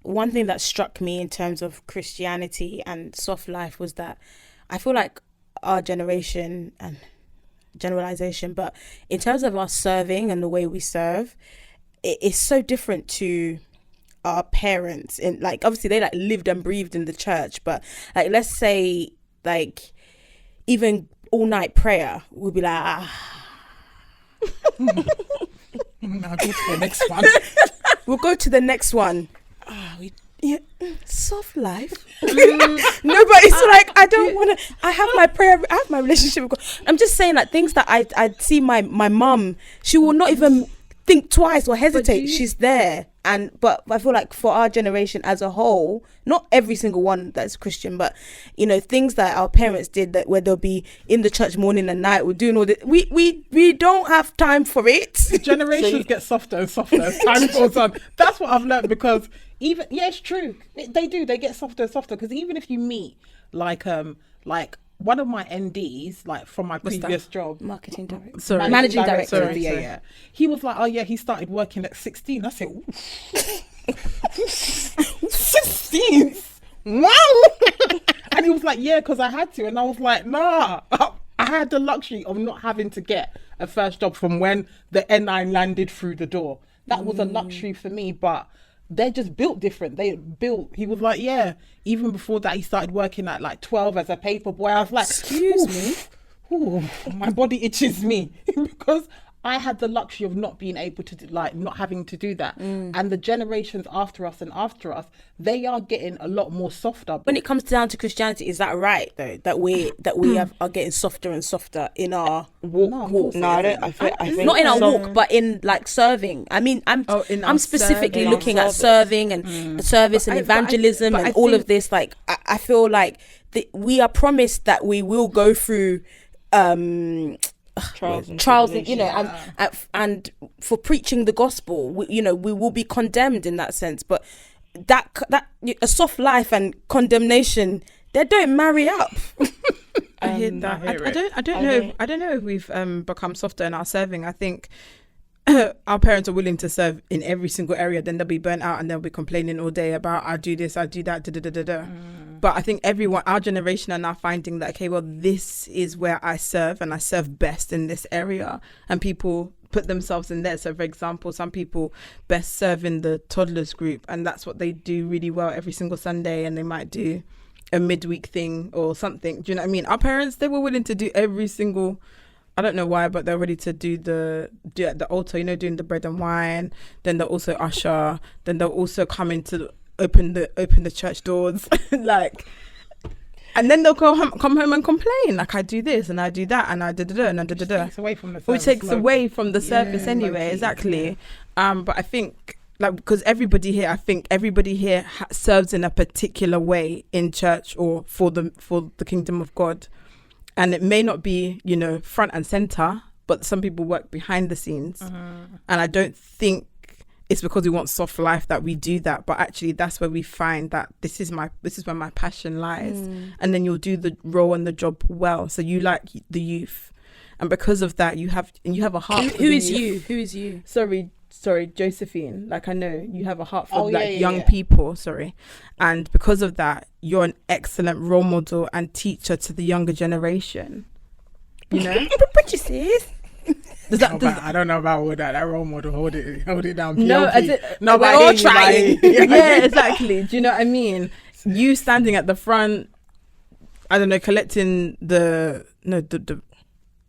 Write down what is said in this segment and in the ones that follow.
one thing that struck me in terms of Christianity and soft life was that I feel like our generation, and generalization, but in terms of our serving and the way we serve, it is so different to our parents. And like, obviously they like lived and breathed in the church, but like, let's say like even all night prayer, we'll be like, Now go to the next one. we'll go to the next one. Yeah, soft life. No, but it's like, I don't want to. I have my prayer. I have my relationship with God. I'm just saying, like, things that I see my mum. She will not even think twice or hesitate. She's there. But I feel like for our generation as a whole, not every single one that's Christian, but you know, things that our parents did, that where they'll be in the church morning and night, we're doing all this. We don't have time for it. Generations get softer and softer as time goes on. That's what I've learned, because even, yeah, it's true. They do. They get softer and softer, because even if you meet like one of my NDs, like from my previous job, Marketing director. Sorry. Managing director. Sorry. Yeah. He was like, oh yeah, he started working at 16. I said, 16? Wow. And he was like, yeah, because I had to. And I was like, nah. I had the luxury of not having to get a first job from when the N9 landed through the door. That was a luxury for me, but they're just built different. He was like, yeah, even before that, he started working at like 12 as a paper boy. I was like, excuse me? Ooh, my body itches me because I had the luxury of not being able to do, like, not having to do that. And the generations after us, they are getting a lot more softer. When it comes down to Christianity, is that right though? That we are getting softer and softer in our walk. No, I don't. I think Not in our walk, but in like serving. I mean, I'm specifically serving. looking at serving and service and evangelism and all of this. Like, I feel like we are promised that we will go through trials, you know, and for preaching the gospel, we will be condemned in that sense. But that a soft life and condemnation, they don't marry up. I hear that. I don't know if we've become softer in our serving. I think our parents are willing to serve in every single area, then they'll be burnt out and they'll be complaining all day about, I do this, I do that, But I think our generation are now finding that, okay, well, this is where I serve and I serve best in this area, and people put themselves in there. So for example, some people best serve in the toddlers group, and that's what they do really well every single Sunday, and they might do a midweek thing or something. Do you know what I mean? Our parents, they were willing to do every single, I don't know why, but they're ready to do at the altar, you know, doing the bread and wine. Then they'll also usher. Then they'll also come into open the church doors, like, and then they'll come home and complain, like, I do this and I do that and I and I Takes away from the service. Which takes away from the service anyway. Exactly. Yeah. But I think, like, because everybody here serves in a particular way in church or for the kingdom of God. And it may not be, you know, front and center, but some people work behind the scenes. And I don't think it's because we want soft life that we do that, but actually that's where we find that this is where my passion lies. And then you'll do the role and the job well. So you like the youth, and because of that, you have a heart. Who is you? Sorry, Josephine. Like, I know you have a heart for young people. Sorry, and because of that, you're an excellent role model and teacher to the younger generation. You know, but you see, I don't know about all that. That role model, hold it down. No, no, we're all trying. Yeah, exactly. Do you know what I mean? You standing at the front, I don't know, collecting the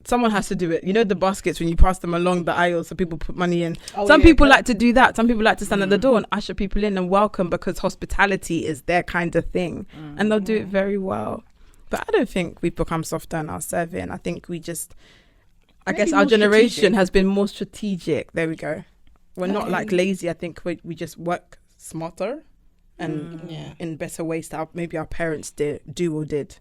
someone has to do it. You know, the baskets when you pass them along the aisle so people put money in. Some people like to do that. Some people like to stand at the door and usher people in and welcome, because hospitality is their kind of thing. And they'll do it very well. But I don't think we've become softer in our serving. I think we just, I guess our generation has been more strategic. There we go. We're not like lazy. I think we just work smarter and in better ways that maybe our parents do or did.